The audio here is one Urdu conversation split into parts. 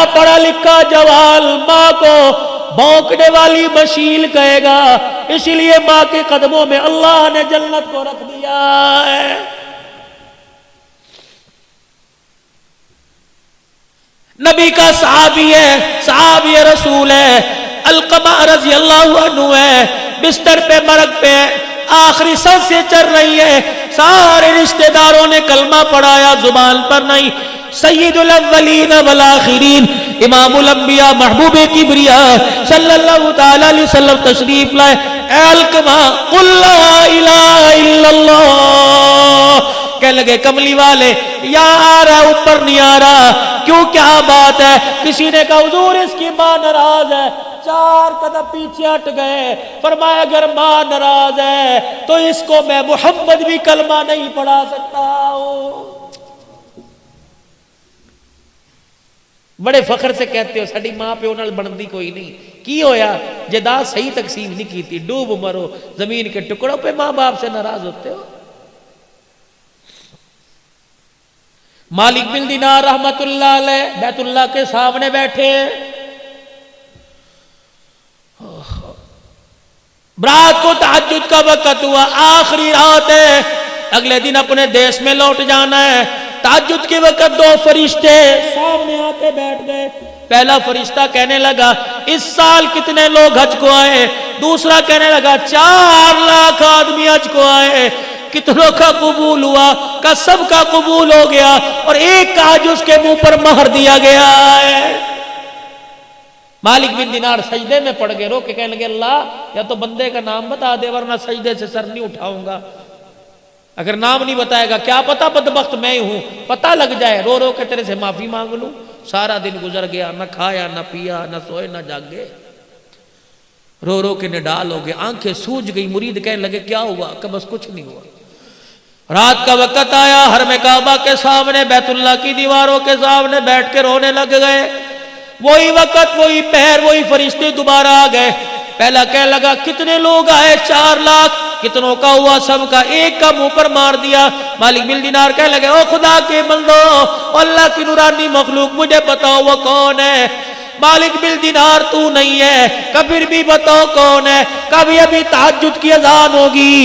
بڑا پڑھا لکھا جوال ماں کو بھونکنے والی مشیل کہے گا، اسی لیے ماں کے قدموں میں اللہ نے جنت کو رکھ دیا ہے۔ نبی کا صحابی ہے، صحابی رسول ہے، علقمہ رضی اللہ عنہ ہے، بستر پہ مرگ پہ آخری سانسیں چل رہی ہے، سارے رشتہ داروں نے کلمہ پڑھایا، زبان پر نہیں۔ سید الاولین والآخرین، امام الانبیاء، محبوب کبریاء صلی اللہ تعالی علیہ وسلم تشریف لائے۔ اے علقمہ قل لا الہ الا اللہ، کہنے لگے کملی والے یہاں آ رہا اوپر نہیں آ رہا، کیوں کیا بات ہے؟ کسی نے کہا حضور اس کی ماں ناراض ہے، 4 قدم پیچھے ہٹ گئے، فرمایا اگر ماں ناراض ہے تو اس کو میں محمد بھی کلمہ نہیں پڑھا سکتا ہوں۔ بڑے فخر سے کہتے ہو ساڈی ماں پیو نال بندی کوئی نہیں، کی ہویا جائیداد صحیح تقسیم نہیں کی تھی، ڈوب مرو زمین کے ٹکڑوں پہ ماں باپ سے ناراض ہوتے ہو۔ مالک بن دینار رحمت اللہ علیہ بیت اللہ کے سامنے بیٹھے، رات کو تہجد کا وقت ہوا، آخری رات ہے، اگلے دن اپنے دیش میں لوٹ جانا ہے۔ تہجد کے وقت 2 فرشتے سامنے آتے بیٹھ گئے۔ پہلا فرشتہ کہنے لگا اس سال کتنے لوگ حج کو آئے؟ دوسرا کہنے لگا 4 لاکھ آدمی حج کو آئے، کتنوں کا قبول ہوا؟ کہ سب کا قبول ہو گیا، اور ایک کا حج اس کے منہ پر مہر دیا گیا ہے۔ مالک بن دینار سجدے میں پڑ گئے، رو کے کہنے لگے اللہ یا تو بندے کا نام بتا دے ورنہ سجدے سے سر نہیں اٹھاؤں گا۔ اگر نام نہیں بتائے گا کیا پتہ بدبخت میں ہوں، پتہ لگ جائے، رو رو کے تیرے سے معافی مانگ لوں۔ سارا دن گزر گیا، نہ کھایا نہ پیا نہ سوئے نہ جاگے، رو رو کے نڈال ہو گئے، آنکھیں سوج گئی۔ مرید کہنے لگے کیا ہوا؟ کہ بس کچھ نہیں ہوا۔ رات کا وقت آیا، حرم کعبہ کے سامنے بیت اللہ کی دیواروں کے سامنے بیٹھ کے رونے لگ گئے۔ وہی وقت وہی پہر وہی فرشتے دوبارہ آ گئے۔ پہلا کہنے لگا کتنے لوگ آئے؟ 4 لاکھ۔ کتنوں کا ہوا؟ سب کا۔ ایک کا منہ پر مار دیا۔ مالک بن دینار کہنے لگے او خدا کے بندو، اللہ کی نورانی مخلوق مجھے بتاؤ وہ کون ہے؟ مالک بن دینار تو نہیں ہے، کبھی بھی بتاؤ کون ہے؟ کبھی ابھی تہجد کی اذان ہوگی،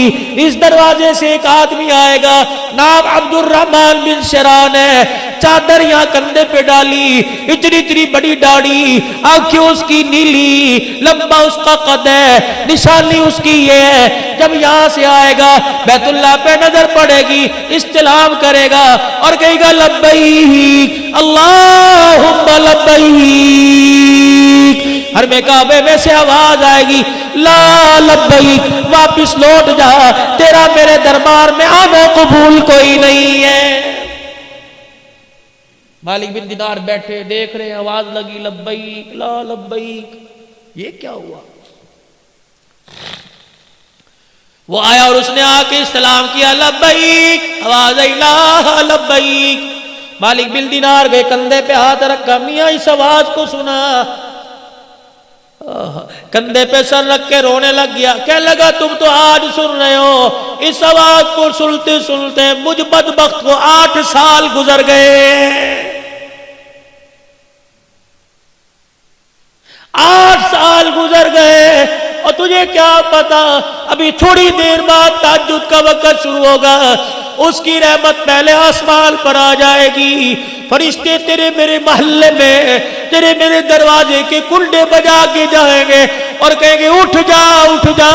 اس دروازے سے ایک آدمی آئے گا، نام عبد الرحمن بن شران ہے، چادر یہاں کندھے پہ ڈالی، اتنی اتنی بڑی داڑھی، آنکھیں اس کی نیلی، لمبا اس کا قد ہے، نشانی اس کی یہ ہے۔ جب یہاں سے آئے گا بیت اللہ پہ نظر پڑے گی، استلام کرے گا اور کہے گا لبیک اللہم لبیک۔ حرم کعبے میں سے آواز آئے گی لا لبیک، واپس لوٹ جا، تیرا میرے دربار میں آنا قبول کوئی نہیں ہے۔ مالک بن دینار بیٹھے دیکھ رہے، آواز لگی لبیک لا لبیک، یہ کیا ہوا؟ وہ آیا اور اس نے آ کے استلام کیا لبیک، آواز آئی لا لبیک۔ مالک بن دینار گئے، کندھے پہ ہاتھ رکھا، میاں اس آواز کو سنا، کندھے پہ سر رکھ کے رونے لگ گیا۔ کہنے لگا تم تو آج سن رہے ہو، اس آواز کو سنتے سنتے مجھ بدبخت کو 8 سال گزر گئے۔ 8 سال گزر گئے، اور تجھے کیا پتا ابھی تھوڑی دیر بعد تہجد کا وقت شروع ہوگا، اس کی رحمت پہلے آسمان پر آ جائے گی، فرشتے تیرے میرے محلے میں تیرے میرے دروازے کے کنڈے بجا کے جائیں گے اور کہیں گے اٹھ جا اٹھ جا،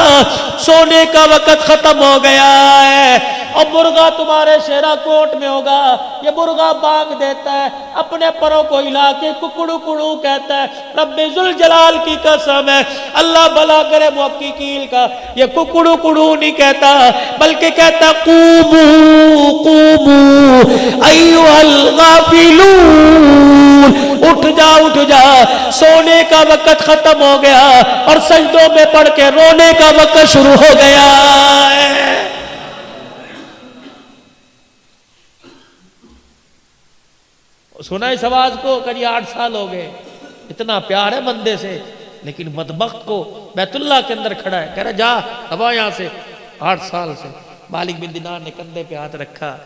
سونے کا وقت ختم ہو گیا ہے۔ اور مرغا تمہارے شہرہ کوٹ میں ہوگا، یہ مرغا بانگ دیتا ہے، اپنے پروں کو ہلا کے ککڑو کڑو کہتا ہے، رب ذوالجلال کی قسم ہے، اللہ بھلا کرے محققین کا، یہ ککڑو کڑو نہیں کہتا بلکہ کہتا قومو قومو ایھا الغافلون، اٹھ جا سونے کا وقت ختم ہو گیا اور سجدوں میں پڑھ کے رونے کا وقت شروع ہو گیا ہے۔ سنا اس آواز کو کہ 8 سال ہو گئے، اتنا پیار ہے بندے سے، لیکن بدبخت کو بیت اللہ کے اندر کھڑا ہے، کہہ رہا جا اب یہاں سے، 8 سال سے۔ مالک بن دینار نے کندھے پہ ہاتھ رکھا،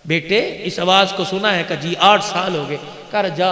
بیٹے اس آواز کو سنا ہے کہ جی 8 سال ہو گئے، کہہ رہا جا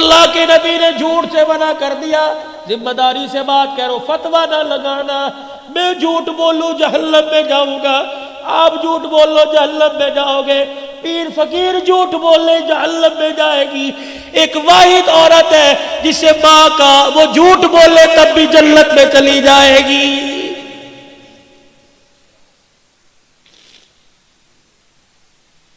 اللہ کے نبی نے جھوٹ سے منع کر دیا، ذمہ داری سے بات کہہ رہا ہوں، فتویٰ نہ لگانا، میں جھوٹ بولوں جہنم میں جاؤں گا، آپ جھوٹ بولو جہنم میں جاؤ گے، پیر فقیر جھوٹ بولے جہنم میں جائے گی۔ ایک واحد عورت ہے جسے ماں کا وہ جھوٹ بولے تب بھی جنت میں چلی جائے گی۔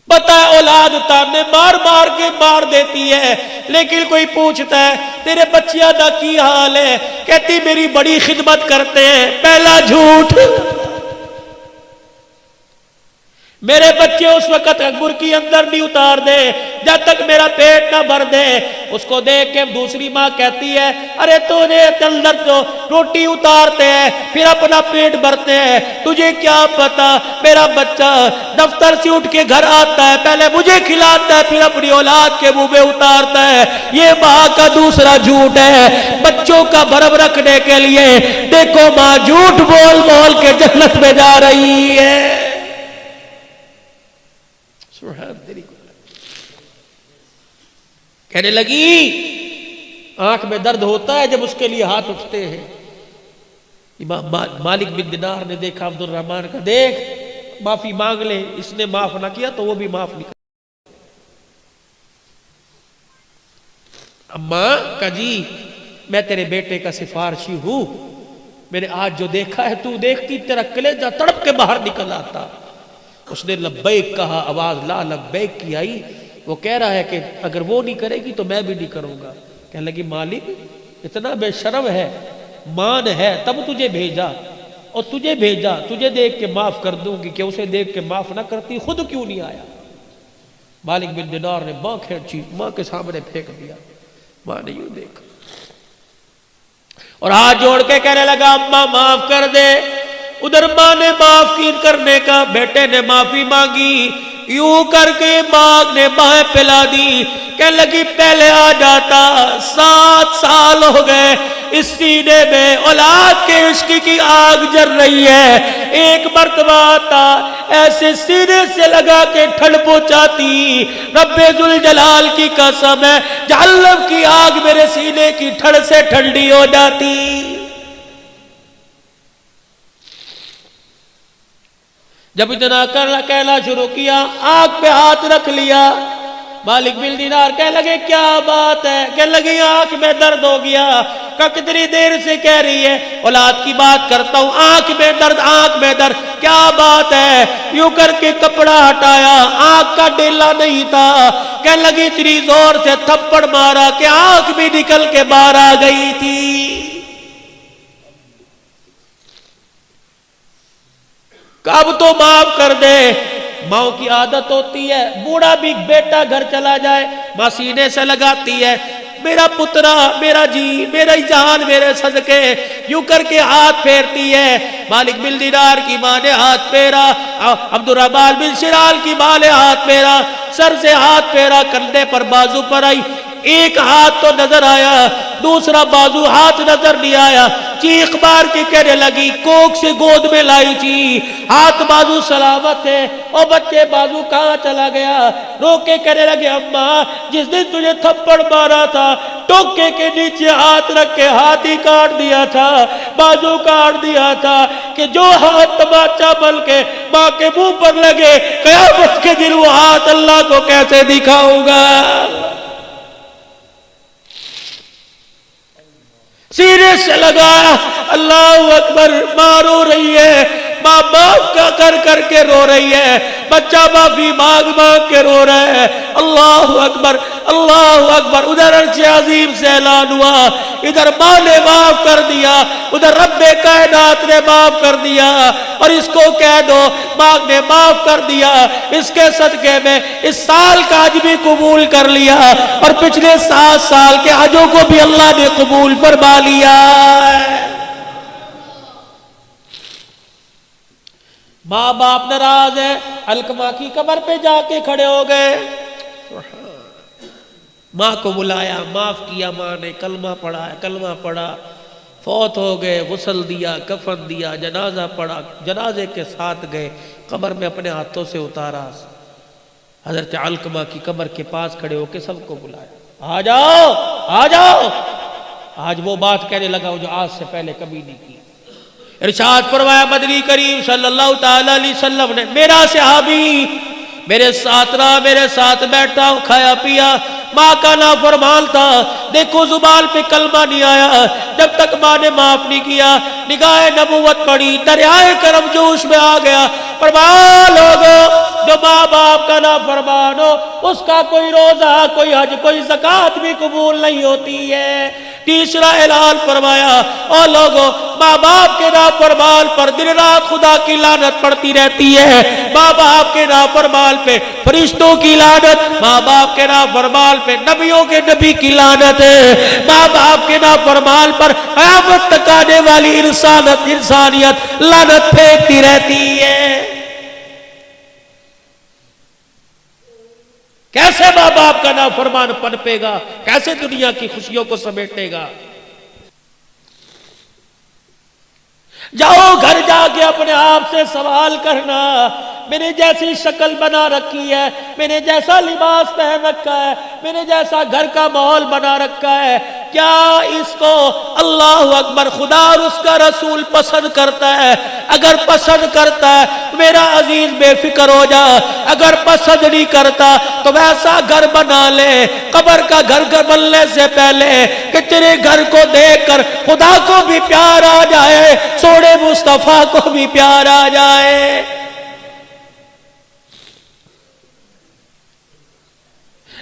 پتہ ہے اولاد تانے مار مار کے مار دیتی ہے، لیکن کوئی پوچھتا ہے تیرے بچیاں دا کی حال ہے، کہتی میری بڑی خدمت کرتے ہیں۔ پہلا جھوٹ، میرے بچے اس وقت برکی اندر نہیں اتار دے جب تک میرا پیٹ نہ بھر دے۔ اس کو دیکھ کے دوسری ماں کہتی ہے ارے تجھے اندر تو روٹی اتارتے ہیں پھر اپنا پیٹ بھرتے ہیں، تجھے کیا پتا میرا بچہ دفتر سے اٹھ کے گھر آتا ہے پہلے مجھے کھلاتا ہے پھر اپنی اولاد کے منہ میں اتارتا ہے۔ یہ ماں کا دوسرا جھوٹ ہے بچوں کا بھرم رکھنے کے لیے۔ دیکھو ماں جھوٹ بول بول کے جنت میں جا رہی ہے۔ کہنے لگی آنکھ میں درد ہوتا ہے جب اس کے لیے ہاتھ اٹھتے ہیں۔ امام مالک بن دینار نے دیکھا عبد الرحمن کا، دیکھ معافی مانگ لے، اس نے معاف نہ کیا تو وہ بھی معاف نہیں کر۔ اماں کہا جی میں تیرے بیٹے کا سفارشی ہوں، میں نے آج جو دیکھا ہے تو دیکھتی تیرا کلیجہ تڑپ کے باہر نکل آتا۔ اس نے لبیک کہا، آواز لا لبیک کی آئی۔ وہ کہہ رہا ہے کہ اگر وہ نہیں کرے گی تو میں بھی نہیں کروں گا۔ کہنے لگی مالک اتنا بے شرم ہے، مان ہے تب تجھے بھیجا، اور تجھے بھیجا تجھے دیکھ کے معاف کر دوں گی کہ اسے دیکھ کے معاف نہ کرتی خود کیوں نہیں آیا۔ مالک بن دینار نے ماں کھینچی، ماں کے سامنے پھینک دیا۔ ماں نے یوں دیکھا اور ہاتھ جوڑ کے کہنے لگا اماں معاف کر دے۔ ادھر ماں نے معاف کی کرنے کا، بیٹے نے معافی مانگی، یوں کر کے ماں نے بائیں پلا دی۔ کہنے لگی پہلے آ جاتا، 7 سال ہو گئے اس سینے میں اولاد کے عشق کی آگ جل رہی ہے، ایک مرتبہ آتا ایسے سینے سے لگا کے ٹھنڈ پہنچاتی۔ رب ذوالجلال کی قسم ہے جہنم کی آگ میرے سینے کی ٹھنڈ سے ٹھنڈی ہو جاتی۔ جب اتنا کہنا شروع کیا آنکھ پہ ہاتھ رکھ لیا۔ مالک بن دینار کہنے لگے کیا بات ہے؟ کہنے لگی آنکھ میں درد ہو گیا۔ کہا کتنی دیر سے کہہ رہی ہے اولاد کی بات کرتا ہوں، آنکھ میں درد آنکھ میں درد، کیا بات ہے؟ یوں کر کے کپڑا ہٹایا، آنکھ کا ڈیلا نہیں تھا۔ کہنے لگی اتنی زور سے تھپڑ مارا کہ آنکھ بھی نکل کے باہر آ گئی تھی۔ اب تو معاف کر دے۔ ماں کی عادت ہوتی ہے بوڑھا بھی بیٹا گھر چلا جائے ماں سینے سے لگاتی ہے، میرا پترا میرا جی میرا جان میرے صدقے، یوں کر کے ہاتھ پھیرتی ہے۔ مالک بن دینار کی ماں نے ہاتھ پھیرا، عبد الرحمن بن شرال کی ماں نے ہاتھ پھیرا، سر سے ہاتھ پھیرا، کندھے پر بازو پر آئی، ایک ہاتھ تو نظر آیا دوسرا بازو ہاتھ نظر نہیں آیا۔ چیخ مار کے کہنے لگی کوک سے گود میں لائی تھی، ہاتھ بازو سلامت ہے، اور بچے بازو کہاں چلا گیا؟ رو کے کہنے لگے اماں جس دن تجھے تھپڑ مارا تھا ٹوکے کے نیچے ہاتھ رکھ کے ہاتھ ہی کاٹ دیا تھا، بازو کاٹ دیا تھا کہ جو ہاتھ تماچا بن کے ماں کے منہ پر لگے قیامت کے دن وہ ہاتھ اللہ کو کیسے دکھاؤں گا؟ سینے سے لگایا، اللہ اکبر، ماں رو رہی ہے، ماں معاف کر کر کے رو رہی ہے، بچہ معافی مانگ مانگ کے رو رہا ہے۔ اللہ اکبر اللہ اکبر، ادھر عرش عظیم سے اعلان ہوا، ادھر ماں نے معاف کر دیا، ادھر رب کائنات نے معاف کر دیا، اور اس کو کہہ دو ماں نے معاف کر دیا، اس کے صدقے میں اس سال کا حج بھی قبول کر لیا، اور پچھلے 7 سال کے حجوں کو بھی اللہ نے قبول فرما لیا۔ ماں باپ ناراض ہے، علقمہ کی قبر پہ جا کے کھڑے ہو گئے، ماں کو بلایا، معاف کیا، ماں نے کلمہ پڑھا، کلمہ پڑھا، فوت ہو گئے، غسل دیا، کفن دیا، جنازہ پڑھا، جنازے کے ساتھ گئے، قبر میں اپنے ہاتھوں سے اتارا، حضرت علقمہ کی قبر کے پاس کھڑے ہو کے سب کو بلایا، آ جاؤ آ جاؤ. آج وہ بات کہنے لگا جو آج سے پہلے کبھی نہیں کی. ارشاد فرمایا مدنی کریم صلی اللہ تعالی علیہ وسلم نے میرا صحابی میرے ساتھ رہا, میرے ساتھ بیٹھا, کھایا پیا, ماں کا نافرمان تھا. دیکھو زبان پہ کلمہ نہیں آیا جب تک ماں نے معاف نہیں کیا. نگاہ نبوت پڑی, دریائے کرم جوش میں آ گیا. فرمایا لوگوں جو ماں باپ کا نافرمان ہو اس کا کوئی روزہ, کوئی حج, کوئی زکوٰۃ بھی قبول نہیں ہوتی ہے. تیسرا اعلان فرمایا او لوگوں ماں باپ کے نافرمان پر دن رات خدا کی لعنت پڑتی رہتی ہے. ماں باپ کے نافرمان پہ فرشتوں کی لعنت, ماں باپ کے نافرمان پہ نبیوں کے نبی کی لعنت ہے. ماں باپ کے نافرمان پر قیامت تک آنے والی انسانیت لعنت پھینکتی رہتی ہے. کیسے ماں باپ کا نافرمان پنپے گا, کیسے دنیا کی خوشیوں کو سمیٹے گا. جاؤ گھر جا کے اپنے آپ سے سوال کرنا, میں نے جیسی شکل بنا رکھی ہے, میں نے جیسا لباس پہن رکھا ہے, میں نے جیسا گھر کا ماحول بنا رکھا ہے, کیا اس کو اللہ اکبر خدا اور اس کا رسول پسند کرتا ہے؟ اگر پسند کرتا ہے میرا عزیز بے فکر ہو جا, اگر پسند نہیں کرتا تو ویسا گھر بنا لے قبر کا گھر بننے سے پہلے کہ تیرے گھر کو دیکھ کر خدا کو بھی پیار آ جائے, سوڑے مصطفیٰ کو بھی پیار آ جائے.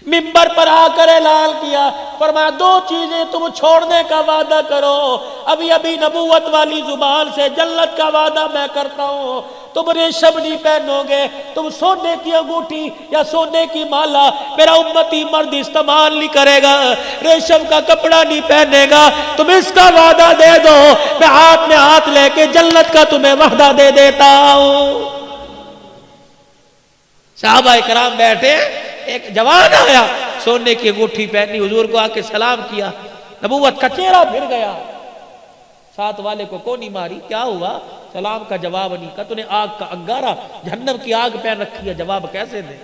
منبر پر آ کر اعلان کیا, فرمایا دو چیزیں تم چھوڑنے کا وعدہ کرو. ابھی ابھی نبوت والی زبان سے جنت کا وعدہ میں کرتا ہوں, تم ریشم نہیں پہنو گے, تم سونے کی انگوٹھی یا سونے کی مالا میرا امتی مرد استعمال نہیں کرے گا, ریشم کا کپڑا نہیں پہنے گا. تم اس کا وعدہ دے دو, میں ہاتھ لے کے جنت کا تمہیں وعدہ دے دیتا ہوں. صحابہ کرام بیٹھے, ایک جوان آیا سونے کی انگوٹھی پہنی, حضور کو آ کے سلام کیا, نبوت کا چہرہ پھر گیا. ساتھ والے کو کونی ماری, کیا ہوا؟ سلام کا جواب نہیں. کہا تو نے آگ کا انگارہ جہنم کی آگ پہن رکھی ہے, جواب کیسے دے؟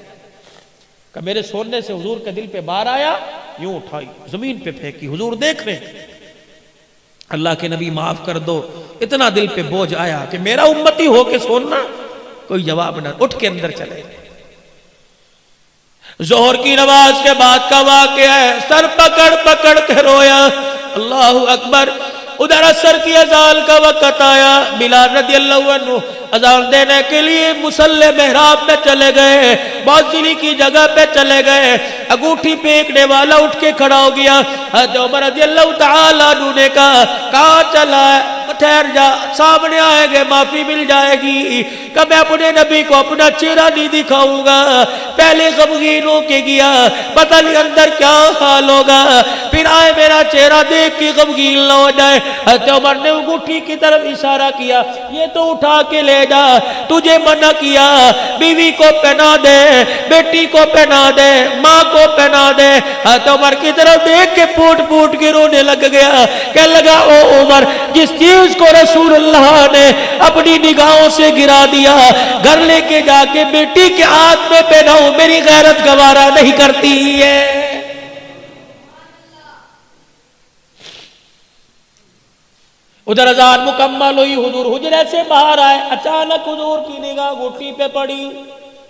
کہ میرے سونے سے حضور کے دل پہ بار آیا, یوں اٹھائی زمین پہ پھینکی, حضور دیکھ رہے اللہ کے نبی معاف کر دو, اتنا دل پہ بوجھ آیا کہ میرا امتی ہو کے سوننا. کوئی جواب نہ, اٹھ کے اندر چلے. ظہر کی نماز کے بعد کا واقعہ ہے, سر پکڑ پکڑ کے رویا, اللہ اکبر. ادھر عصر کی اذان کا وقت آیا, بلال رضی اللہ عنہ اذان دینے کے لیے مصلی محراب میں چلے گئے, موزلی کی جگہ پہ چلے گئے. انگوٹھی پھینکنے والا اٹھ کے کھڑا ہو گیا. حضرت عمر رضی اللہ تعالیٰ عنہ نے کہا کہاں چلا ہے؟ ٹھہر جا, سامنے آئیں گے معافی مل جائے گی. کہ میں اپنے نبی کو اپنا چہرہ نہیں دکھاؤں گا. پہلے غمگین ہو کے گیا, پتہ نہیں اندر کیا حال ہوگا, پھر آئے میرا چہرہ دیکھ کے غمگین نہ ہو جائے. حضرت عمر نے انگوٹھی کی طرف اشارہ کیا, یہ تو اٹھا کے لے جا, تجھے منع کیا, بیوی کو پہنا دے, بیٹی کو پہنا دے, ماں کو پہنا دے. حضرت عمر کی طرف دیکھ کے پھوٹ پھوٹ کے رونے لگ گیا. کہنے لگا او عمر, جس چیز کو رسول اللہ نے اپنی نگاہوں سے گرا دیا, گھر لے کے جا کے بیٹی کے ہاتھ میں پہناؤں, میری غیرت گوارا نہیں کرتی ہے. ادھر اذان مکمل ہوئی, حضور حجرے سے باہر آئے, اچانک حضور کی نگاہ گھٹی پہ پڑی,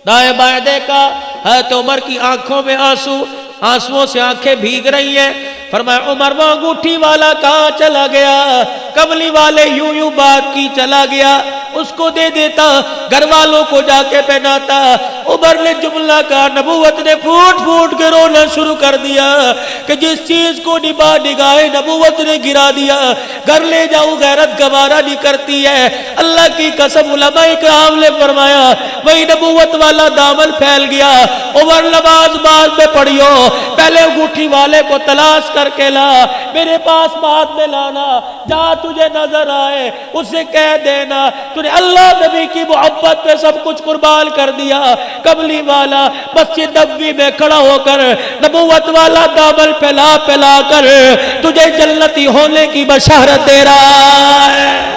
دائیں بائیں دیکھا, حضرت عمر کی آنکھوں میں آنسو, آنسوؤں سے آنکھیں بھیگ رہی ہیں. فرمایا عمر وہ انگوٹھی والا کہاں چلا گیا؟ کملی والے یوں یوں بات کی چلا گیا, اس کو دے دیتا, گھر والوں کو جا کے پہناتا. عمر نے جملہ کہا, نبوت نے پھوٹ پھوٹ کے رونا شروع کر دیا کہ جس چیز کو نگاہ نبوت نے گرا دیا, گھر لے جاؤں غیرت گوارا نہیں کرتی ہے. اللہ کی قسم علماء کرام نے فرمایا وہی نبوت والا دامن پھیل گیا. عمر نماز بعد میں پڑھیو, پہلے انگوٹھی والے کو تلاش کر کے لا, میرے پاس بعد میں لانا, جہاں تجھے نظر آئے اسے کہہ دینا تو نے اللہ نبی کی محبت پہ سب کچھ قربان کر دیا. کملی والا مسجد نبوی میں کھڑا ہو کر نبوت والا دامن پھیلا پھیلا کر تجھے جنتی ہونے کی بشارت دے رہا ہے.